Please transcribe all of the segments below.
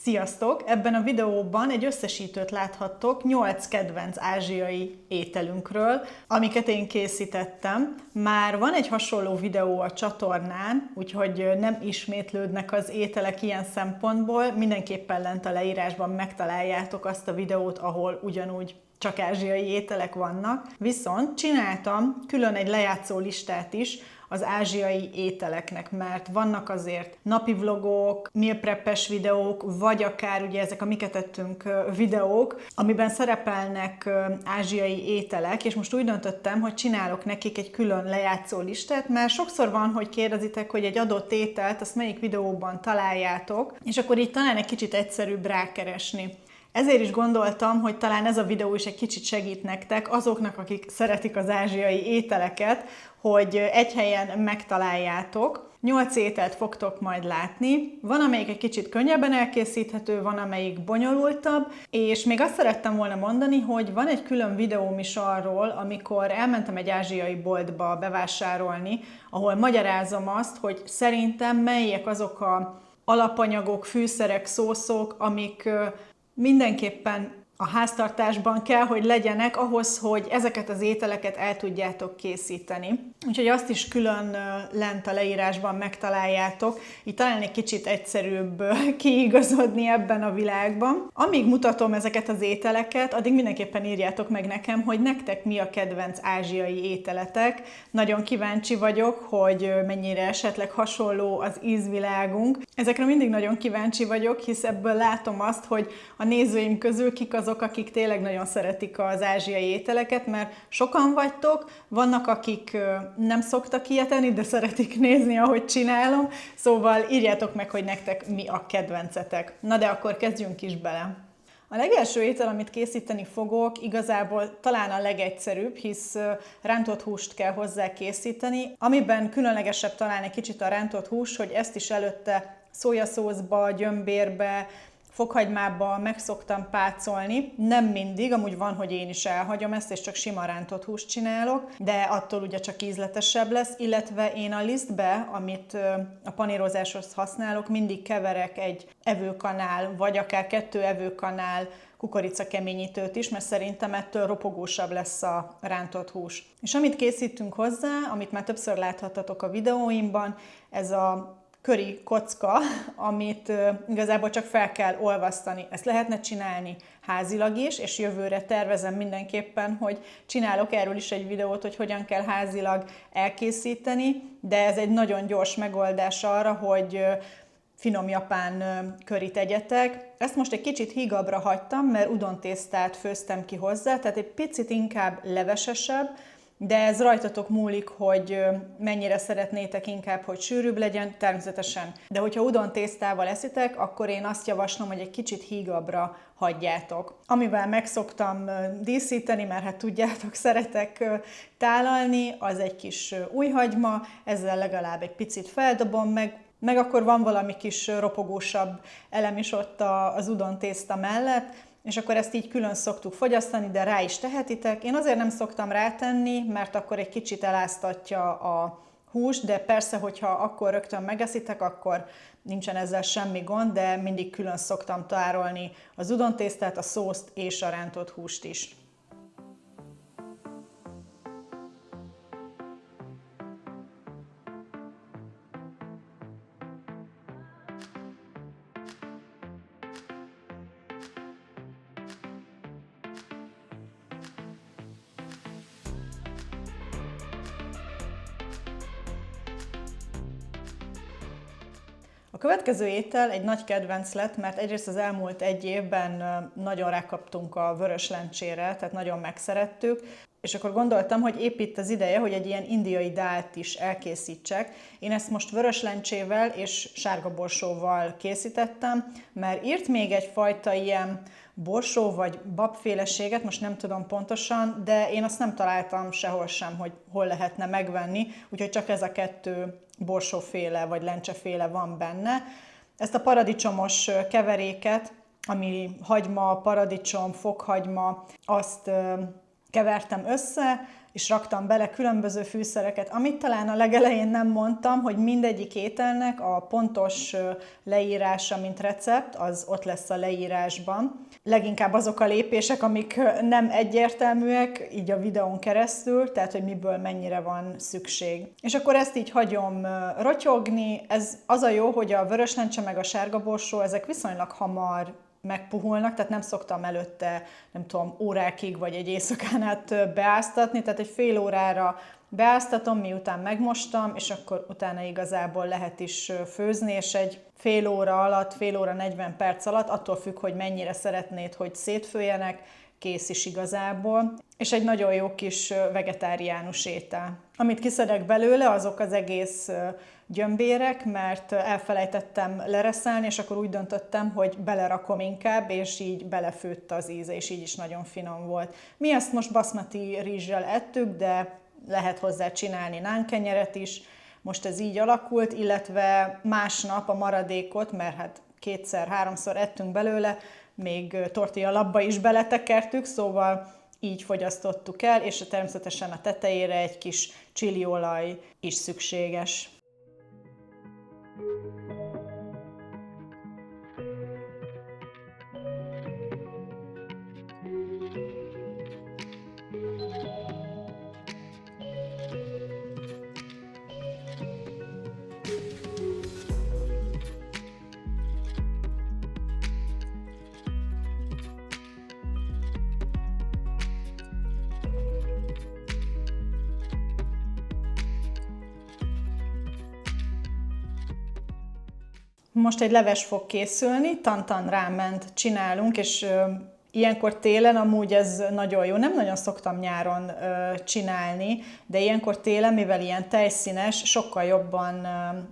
Sziasztok! Ebben a videóban egy összesítőt láthattok 8 kedvenc ázsiai ételünkről, amiket én készítettem. Már van egy hasonló videó a csatornán, úgyhogy nem ismétlődnek az ételek ilyen szempontból. Mindenképpen lent a leírásban megtaláljátok azt a videót, ahol ugyanúgy csak ázsiai ételek vannak. Viszont csináltam külön egy lejátszó listát is az ázsiai ételeknek, mert vannak azért napi vlogok, meal prep-es videók, vagy akár ugye ezek a miket ettünk videók, amiben szerepelnek ázsiai ételek, és most úgy döntöttem, hogy csinálok nekik egy külön lejátszó listát, mert sokszor van, hogy kérdezitek, hogy egy adott ételt, azt melyik videóban találjátok, és akkor így talán egy kicsit egyszerűbb rákeresni. Ezért is gondoltam, hogy talán ez a videó is egy kicsit segít nektek, azoknak, akik szeretik az ázsiai ételeket, hogy egy helyen megtaláljátok. 8 ételt fogtok majd látni. Van, amelyik egy kicsit könnyebben elkészíthető, van, amelyik bonyolultabb, és még azt szerettem volna mondani, hogy van egy külön videóm is arról, amikor elmentem egy ázsiai boltba bevásárolni, ahol magyarázom azt, hogy szerintem melyek azok a alapanyagok, fűszerek, szószok, amik mindenképpen a háztartásban kell, hogy legyenek ahhoz, hogy ezeket az ételeket el tudjátok készíteni. Úgyhogy azt is külön lent a leírásban megtaláljátok. Így talán egy kicsit egyszerűbb kiigazodni ebben a világban. Amíg mutatom ezeket az ételeket, addig mindenképpen írjátok meg nekem, hogy nektek mi a kedvenc ázsiai ételetek. Nagyon kíváncsi vagyok, hogy mennyire esetleg hasonló az ízvilágunk. Ezekre mindig nagyon kíváncsi vagyok, hisz ebből látom azt, hogy a nézőim közül kik azok, akik tényleg nagyon szeretik az ázsiai ételeket, mert sokan vagytok, vannak, akik nem szoktak ilyet enni, de szeretik nézni, ahogy csinálom, szóval írjátok meg, hogy nektek mi a kedvencetek. Na de akkor kezdjünk is bele. A legelső étel, amit készíteni fogok, igazából talán a legegyszerűbb, hisz rántott húst kell hozzá készíteni, amiben különlegesebb talán egy kicsit a rántott hús, hogy ezt is előtte szójaszószba, gyömbérbe, fokhagymába meg szoktam pácolni, nem mindig, amúgy van, hogy én is elhagyom ezt, és csak sima rántott húst csinálok, de attól ugye csak ízletesebb lesz, illetve én a lisztbe, amit a panírozáshoz használok, mindig keverek egy evőkanál, vagy akár 2 evőkanál kukoricakeményítőt is, mert szerintem ettől ropogósabb lesz a rántott hús. És amit készítünk hozzá, amit már többször láthattatok a videóimban, ez a köri kocka, amit igazából csak fel kell olvasztani. Ezt lehetne csinálni házilag is, és jövőre tervezem mindenképpen, hogy csinálok erről is egy videót, hogy hogyan kell házilag elkészíteni, de ez egy nagyon gyors megoldás arra, hogy finom japán körit egyetek. Ezt most egy kicsit hígabbra hagytam, mert udontésztát főztem ki hozzá, tehát egy picit inkább levesesebb, de ez rajtatok múlik, hogy mennyire szeretnétek inkább, hogy sűrűbb legyen, természetesen. De hogyha udontésztával eszitek, akkor én azt javaslom, hogy egy kicsit hígabbra hagyjátok. Amivel megszoktam díszíteni, mert hát tudjátok, szeretek tálalni, az egy kis újhagyma, ezzel legalább egy picit feldobom meg akkor van valami kis ropogósabb elem is ott az udontészta mellett, és akkor ezt így külön szoktuk fogyasztani, de rá is tehetitek. Én azért nem szoktam rátenni, mert akkor egy kicsit eláztatja a húst, de persze, hogyha akkor rögtön megeszitek, akkor nincsen ezzel semmi gond, de mindig külön szoktam tárolni az udontésztát, a szószt és a rántott húst is. A következő étel egy nagy kedvenc lett, mert egyrészt az elmúlt egy évben nagyon rákaptunk a vörös lencsére, tehát nagyon megszerettük, és akkor gondoltam, hogy épp itt az ideje, hogy egy ilyen indiai dált is elkészítsek. Én ezt most vörös lencsével és sárga borsóval készítettem, mert írt még egyfajta ilyen borsó vagy babféleséget, most nem tudom pontosan, de én azt nem találtam sehol sem, hogy hol lehetne megvenni, úgyhogy csak ez a 2 borsóféle vagy lencseféle van benne. Ezt a paradicsomos keveréket, ami hagyma, paradicsom, fokhagyma, azt kevertem össze, és raktam bele különböző fűszereket. Amit talán a legelején nem mondtam, hogy mindegyik ételnek a pontos leírása, mint recept, az ott lesz a leírásban. Leginkább azok a lépések, amik nem egyértelműek, így a videón keresztül, tehát hogy miből mennyire van szükség. És akkor ezt így hagyom rotyogni. Ez az a jó, hogy a vöröslencse meg a sárgaborsó, ezek viszonylag hamar megpuhulnak, tehát nem szoktam előtte, nem tudom, órákig vagy egy éjszakán át beáztatni, tehát egy fél órára beáztatom, miután megmostam, és akkor utána igazából lehet is főzni, és egy fél óra alatt, fél óra 40 perc alatt, attól függ, hogy mennyire szeretnéd, hogy szétfőjenek, kész is igazából, és egy nagyon jó kis vegetáriánus étel. Amit kiszedek belőle, azok az egész gyömbérek, mert elfelejtettem lereszelni, és akkor úgy döntöttem, hogy belerakom inkább, és így belefőtt az íze, és így is nagyon finom volt. Mi ezt most baszmati rizssel ettük, de lehet hozzá csinálni nánkenyeret is. Most ez így alakult, illetve másnap a maradékot, mert hát 2-3-szor ettünk belőle, még tortilla labba is beletekertük, szóval így fogyasztottuk el, és természetesen a tetejére egy kis csiliolaj is szükséges. Most egy leves fog készülni, tantan ráment csinálunk, és ilyenkor télen amúgy ez nagyon jó. Nem nagyon szoktam nyáron csinálni, de ilyenkor télen, mivel ilyen tejszínes, sokkal jobban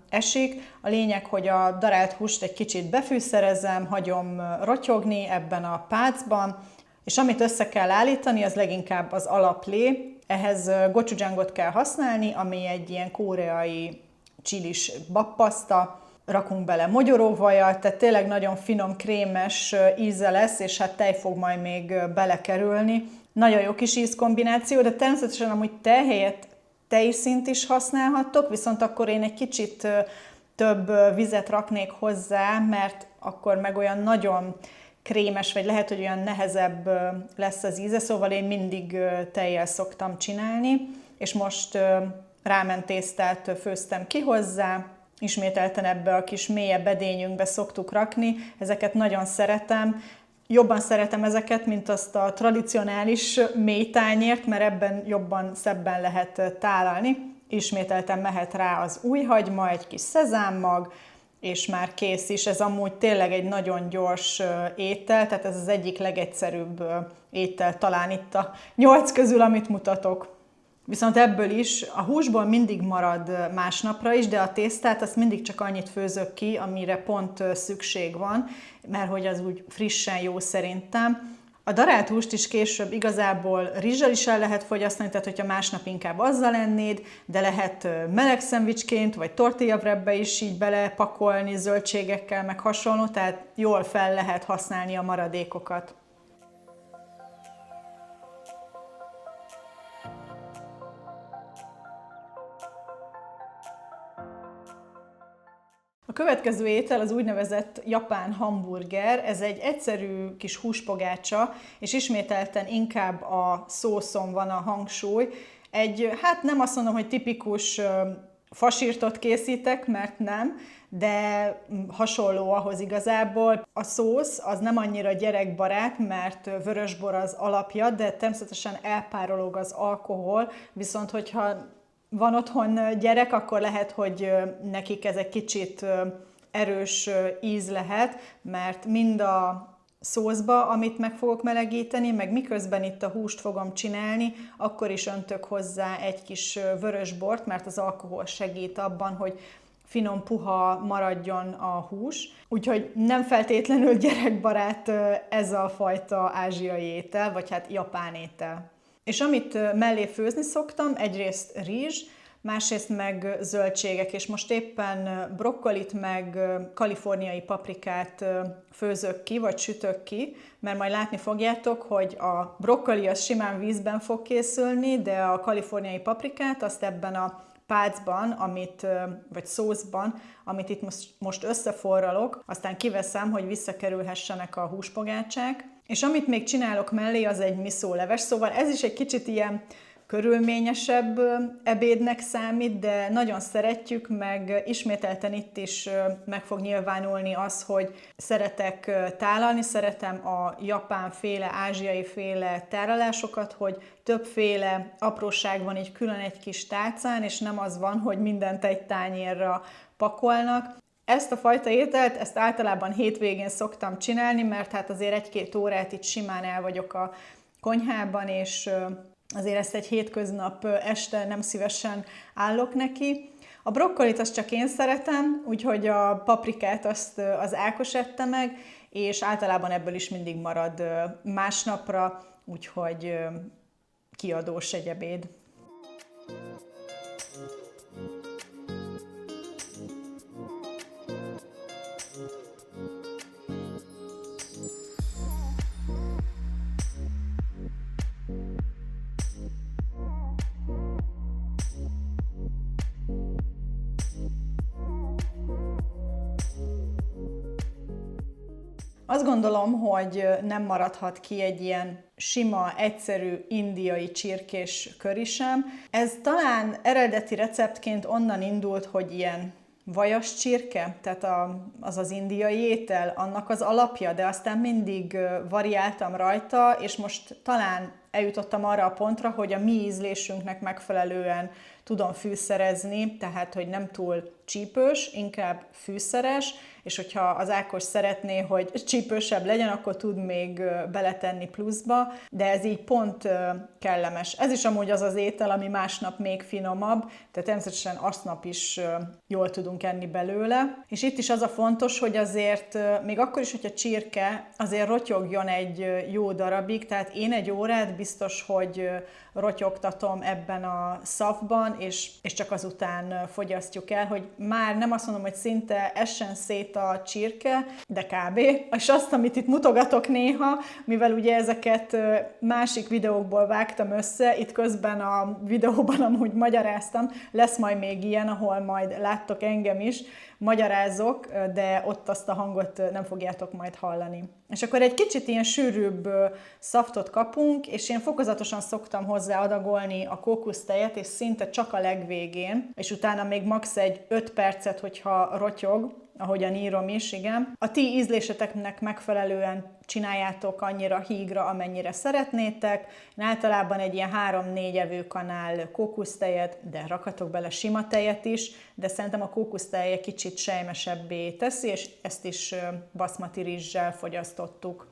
esik. A lényeg, hogy a darált húst egy kicsit befűszerezem, hagyom rotyogni ebben a pácban, és amit össze kell állítani, az leginkább az alaplé. Ehhez gochujjangot kell használni, ami egy ilyen koreai csilis babpaszta. Rakunk bele mogyoróvajat, tehát tényleg nagyon finom, krémes íze lesz, és hát tej fog majd még belekerülni. Nagyon jó kis ízkombináció, de természetesen amúgy tej helyett tejszínt is használhattok, viszont akkor én egy kicsit több vizet raknék hozzá, mert akkor meg olyan nagyon krémes, vagy lehet, hogy olyan nehezebb lesz az íze, szóval én mindig tejjel szoktam csinálni, és most ráment tésztát főztem ki hozzá, ismételten ebbe a kis mélyebb edényünkbe szoktuk rakni, ezeket nagyon szeretem. Jobban szeretem ezeket, mint azt a tradicionális mély tányért, mert ebben jobban, szebben lehet tálalni. Ismételten mehet rá az újhagyma, egy kis szezámmag, és már kész is. Ez amúgy tényleg egy nagyon gyors étel, tehát ez az egyik legegyszerűbb étel talán itt a 8 közül, amit mutatok. Viszont ebből is a húsból mindig marad másnapra is, de a tésztát azt mindig csak annyit főzök ki, amire pont szükség van, mert hogy az úgy frissen jó szerintem. A darált húst is később igazából rizssel is el lehet fogyasztani, tehát hogyha másnap inkább azzal ennéd, de lehet meleg szendvicsként, vagy tortilla wrapbe is így belepakolni zöldségekkel, meg hasonló, tehát jól fel lehet használni a maradékokat. A következő étel az úgynevezett japán hamburger, ez egy egyszerű kis húspogácsa, és ismételten inkább a szószon van a hangsúly. Hát nem azt mondom, hogy tipikus fasírtot készítek, mert nem, de hasonló ahhoz igazából. A szósz az nem annyira gyerekbarát, mert vörösbor az alapja, de természetesen elpárolog az alkohol, viszont hogyha van otthon gyerek, akkor lehet, hogy nekik ez egy kicsit erős íz lehet, mert mind a szószba, amit meg fogok melegíteni, meg miközben itt a húst fogom csinálni, akkor is öntök hozzá egy kis vörösbort, mert az alkohol segít abban, hogy finom, puha maradjon a hús. Úgyhogy nem feltétlenül gyerekbarát ez a fajta ázsiai étel, vagy hát japán étel. És amit mellé főzni szoktam, egyrészt rizs, másrészt meg zöldségek, és most éppen brokkolit meg kaliforniai paprikát főzök ki, vagy sütök ki, mert majd látni fogjátok, hogy a brokkoli az simán vízben fog készülni, de a kaliforniai paprikát azt ebben a pácban, vagy szószban, amit itt most összeforralok, aztán kiveszem, hogy visszakerülhessenek a húspogácsák. És amit még csinálok mellé, az egy miszóleves, szóval ez is egy kicsit ilyen körülményesebb ebédnek számít, de nagyon szeretjük, meg ismételten itt is meg fog nyilvánulni az, hogy szeretek tálalni, szeretem a japánféle, ázsiai féle tálalásokat, hogy többféle apróság van így külön egy kis tálcán, és nem az van, hogy mindent egy tányérra pakolnak. Ezt a fajta ételt, ezt általában hétvégén szoktam csinálni, mert hát azért 1-2 órát itt simán el vagyok a konyhában, és azért ezt egy hétköznap este nem szívesen állok neki. A brokkolit azt csak én szeretem, úgyhogy a paprikát azt az Ákos ette meg, és általában ebből is mindig marad másnapra, úgyhogy kiadós egy ebéd. Azt gondolom, hogy nem maradhat ki egy ilyen sima, egyszerű indiai csirkés köri sem. Ez talán eredeti receptként onnan indult, hogy ilyen vajas csirke, tehát az indiai étel, annak az alapja, de aztán mindig variáltam rajta, és most talán eljutottam arra a pontra, hogy a mi ízlésünknek megfelelően tudom fűszerezni, tehát hogy nem túl csípős, inkább fűszeres, és hogyha az Ákos szeretné, hogy csípősebb legyen, akkor tud még beletenni pluszba, de ez így pont kellemes. Ez is amúgy az az étel, ami másnap még finomabb, tehát természetesen aznap is jól tudunk enni belőle. És itt is az a fontos, hogy azért még akkor is, hogyha csirke, azért rotyogjon egy jó darabig, tehát én egy órát biztos, hogy rotyogtatom ebben a szavban, és csak azután fogyasztjuk el, hogy már nem azt mondom, hogy szinte essen szét a csirke, de kb. És azt, amit itt mutogatok néha, mivel ugye ezeket másik videókból vágtam össze, itt közben a videóban amúgy magyaráztam, lesz majd még ilyen, ahol majd láttok engem is, magyarázok, de ott azt a hangot nem fogjátok majd hallani. És akkor egy kicsit ilyen sűrűbb szaftot kapunk, és én fokozatosan szoktam hozzá adagolni a kókusztejet, és szinte csak a legvégén, és utána még max. Egy 5 percet, hogyha rotyog, ahogyan írom is, igen. A ti ízléseteknek megfelelően csináljátok annyira hígra, amennyire szeretnétek. Én általában egy ilyen 3-4 evőkanál kókusztejet, de rakhatok bele sima tejet is, de szerintem a kókusztej egy kicsit sejmesebbé teszi, és ezt is baszmati rizssel fogyasztottuk.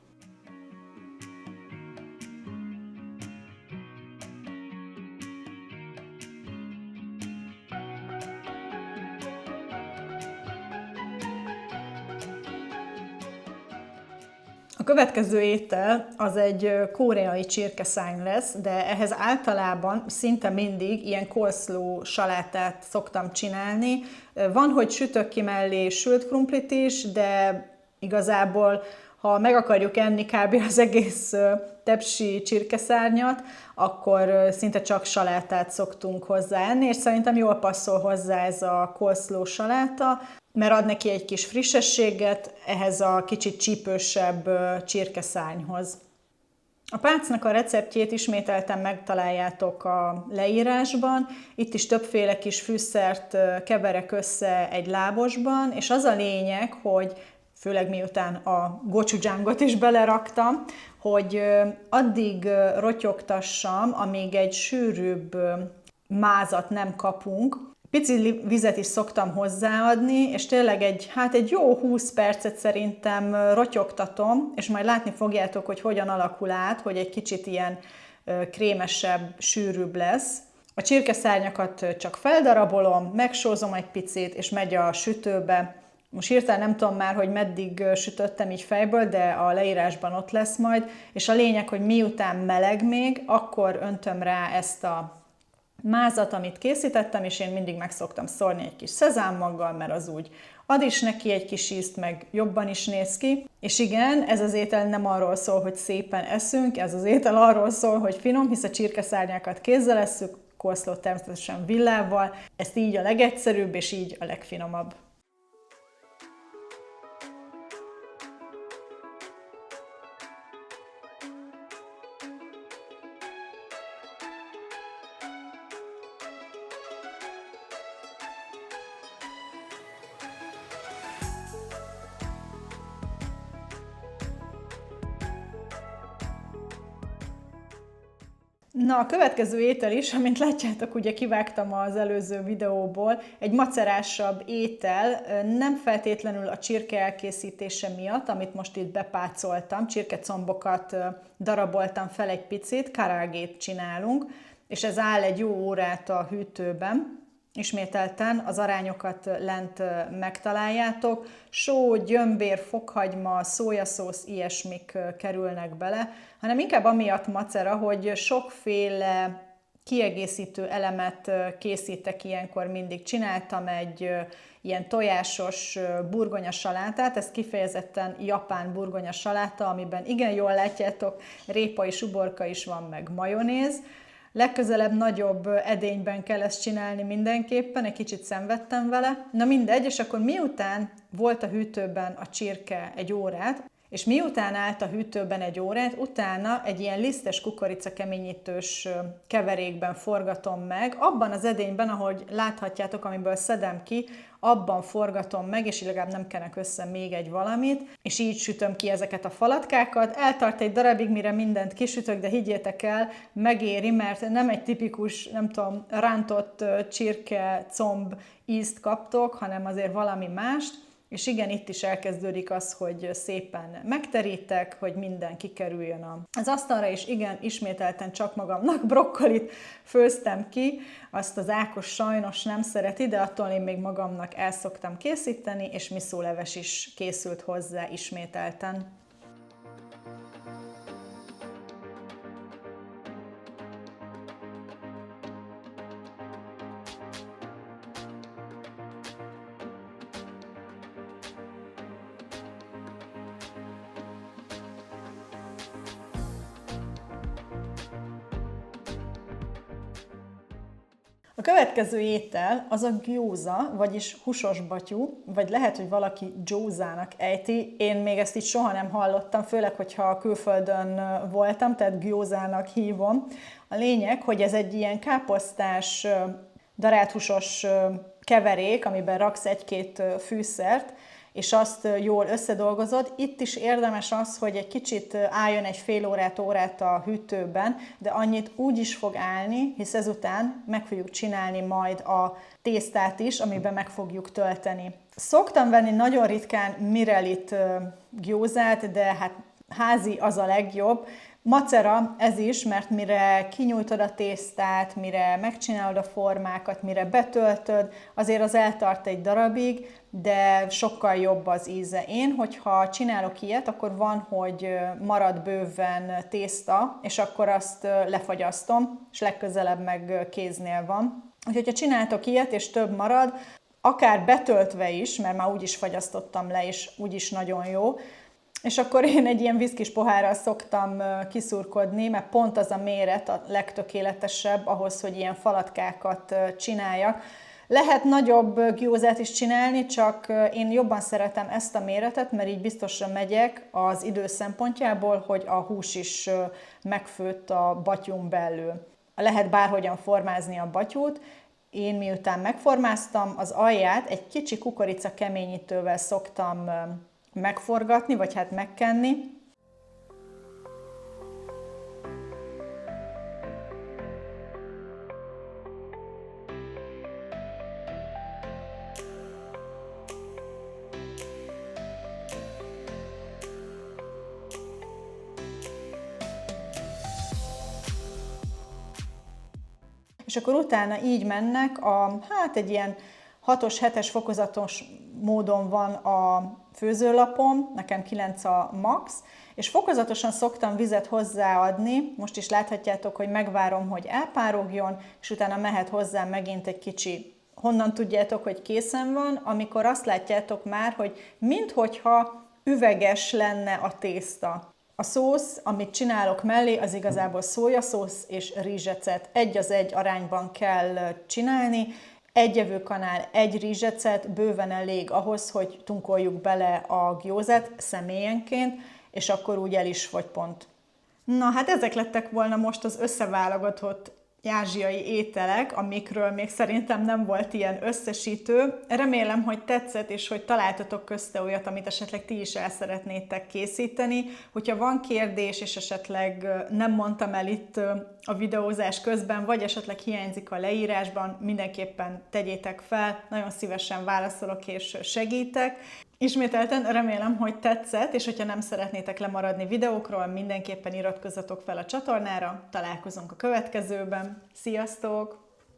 A következő étel az egy koreai csirkeszárny lesz, de ehhez általában szinte mindig ilyen coleslaw salátát szoktam csinálni. Van, hogy sütök ki mellé sült krumplit is, de igazából, ha meg akarjuk enni kb. Az egész tepsi csirkeszárnyat, akkor szinte csak salátát szoktunk hozzáenni, és szerintem jól passzol hozzá ez a coleslaw saláta, mert ad neki egy kis frissességet ehhez a kicsit csípősebb csirkeszárnyhoz. A pácnak a receptjét ismételten megtaláljátok a leírásban. Itt is többféle kis fűszert keverek össze egy lábosban, és az a lényeg, hogy főleg miután a gochujjangot is beleraktam, hogy addig rotyogtassam, amíg egy sűrűbb mázat nem kapunk. Pici vizet is szoktam hozzáadni, és tényleg egy jó 20 percet szerintem rotyogtatom, és majd látni fogjátok, hogy hogyan alakul át, hogy egy kicsit ilyen krémesebb, sűrűbb lesz. A csirkeszárnyakat csak feldarabolom, megsózom egy picit, és megy a sütőbe. Most hirtelen nem tudom már, hogy meddig sütöttem így fejből, de a leírásban ott lesz majd. És a lényeg, hogy miután meleg még, akkor öntöm rá ezt a mázat, amit készítettem, és én mindig meg szoktam szórni egy kis szezámmaggal, mert az úgy ad is neki egy kis ízt, meg jobban is néz ki. És igen, ez az étel nem arról szól, hogy szépen eszünk, ez az étel arról szól, hogy finom, hisz a csirkeszárnyákat kézzel esszük, coleslaw természetesen villával, ezt így a legegyszerűbb, és így a legfinomabb. Na, a következő étel is, amint látjátok, ugye kivágtam az előző videóból, egy macerásabb étel, nem feltétlenül a csirke elkészítése miatt, amit most itt bepácoltam, csirkecombokat daraboltam fel egy picit, karagét csinálunk, és ez áll egy jó órát a hűtőben. Ismételten az arányokat lent megtaláljátok. Só, gyömbér, fokhagyma, szójaszósz, ilyesmik kerülnek bele, hanem inkább amiatt macera, hogy sokféle kiegészítő elemet készítek ilyenkor mindig. Csináltam egy ilyen tojásos burgonyasalátát, ez kifejezetten japán burgonyasaláta, amiben igen jól látjátok, répa és uborka is van, meg majonéz. Legközelebb nagyobb edényben kell ezt csinálni mindenképpen, egy kicsit szenvedtem vele. Na mindegy, és akkor miután volt a hűtőben a csirke egy órát, és miután állt a hűtőben egy órát, utána egy ilyen lisztes kukoricakeményítős keverékben forgatom meg, abban az edényben, ahogy láthatjátok, amiből szedem ki, abban forgatom meg, és legalább nem kenek össze még egy valamit, és így sütöm ki ezeket a falatkákat. Eltart egy darabig, mire mindent kisütök, de higgyétek el, megéri, mert nem egy tipikus, nem tudom, rántott csirke, comb ízt kaptok, hanem azért valami mást. És igen, itt is elkezdődik az, hogy szépen megterítek, hogy minden kikerüljön az asztalra, és igen, ismételten csak magamnak brokkolit főztem ki, azt az Ákos sajnos nem szereti, de attól én még magamnak el szoktam készíteni, és miszóleves is készült hozzá ismételten. A következő étel az a gjóza, vagyis húsos batyú, vagy lehet, hogy valaki gyózának ejti. Én még ezt így soha nem hallottam, főleg, hogyha külföldön voltam, tehát gjózának hívom. A lényeg, hogy ez egy ilyen káposztás, darált húsos keverék, amiben raksz egy-két fűszert, és azt jól összedolgozod. Itt is érdemes az, hogy egy kicsit álljon egy fél órát a hűtőben, de annyit úgy is fog állni, hisz ezután meg fogjuk csinálni majd a tésztát is, amiben meg fogjuk tölteni. Szoktam venni nagyon ritkán Mirelit gjózát, de hát házi az a legjobb. Macera ez is, mert mire kinyújtod a tésztát, mire megcsinálod a formákat, mire betöltöd, azért az eltart egy darabig, de sokkal jobb az íze. Én, hogyha csinálok ilyet, akkor van, hogy marad bőven tészta, és akkor azt lefagyasztom, és legközelebb meg kéznél van. Úgyhogy, ha csináltok ilyet, és több marad, akár betöltve is, mert már úgyis fagyasztottam le, és úgyis nagyon jó, és akkor én egy ilyen viszkis pohárral szoktam kiszurkodni, mert pont az a méret a legtökéletesebb ahhoz, hogy ilyen falatkákat csináljak. Lehet nagyobb gjózát is csinálni, csak én jobban szeretem ezt a méretet, mert így biztosra megyek az idő szempontjából, hogy a hús is megfőtt a batyún belül. Lehet bárhogyan formázni a batyút. Én miután megformáztam, az alját egy kicsi kukorica keményítővel szoktam megforgatni, vagy hát megkenni. És akkor utána így mennek, hát egy ilyen 6-os, 7-es fokozatos módon van a főzőlapom, nekem 9 a max, és fokozatosan szoktam vizet hozzáadni, most is láthatjátok, hogy megvárom, hogy elpárogjon, és utána mehet hozzá megint egy kicsi. Honnan tudjátok, hogy készen van? Amikor azt látjátok már, hogy minthogyha üveges lenne a tészta. A szósz, amit csinálok mellé, az igazából szójaszósz és rizsecet. 1:1 arányban kell csinálni. Egy evőkanál, egy rizsecet bőven elég ahhoz, hogy tunkoljuk bele a gyózát személyenként, és akkor úgy el is fogy pont. Na hát ezek lettek volna most az összeválogatott ázsiai ételek, amikről még szerintem nem volt ilyen összesítő. Remélem, hogy tetszett, és hogy találtatok közte olyat, amit esetleg ti is el szeretnétek készíteni. Hogyha van kérdés, és esetleg nem mondtam el itt a videózás közben, vagy esetleg hiányzik a leírásban, mindenképpen tegyétek fel, nagyon szívesen válaszolok és segítek. Ismételten remélem, hogy tetszett, és hogyha nem szeretnétek lemaradni videókról, mindenképpen iratkozzatok fel a csatornára. Találkozunk a következőben. Sziasztok!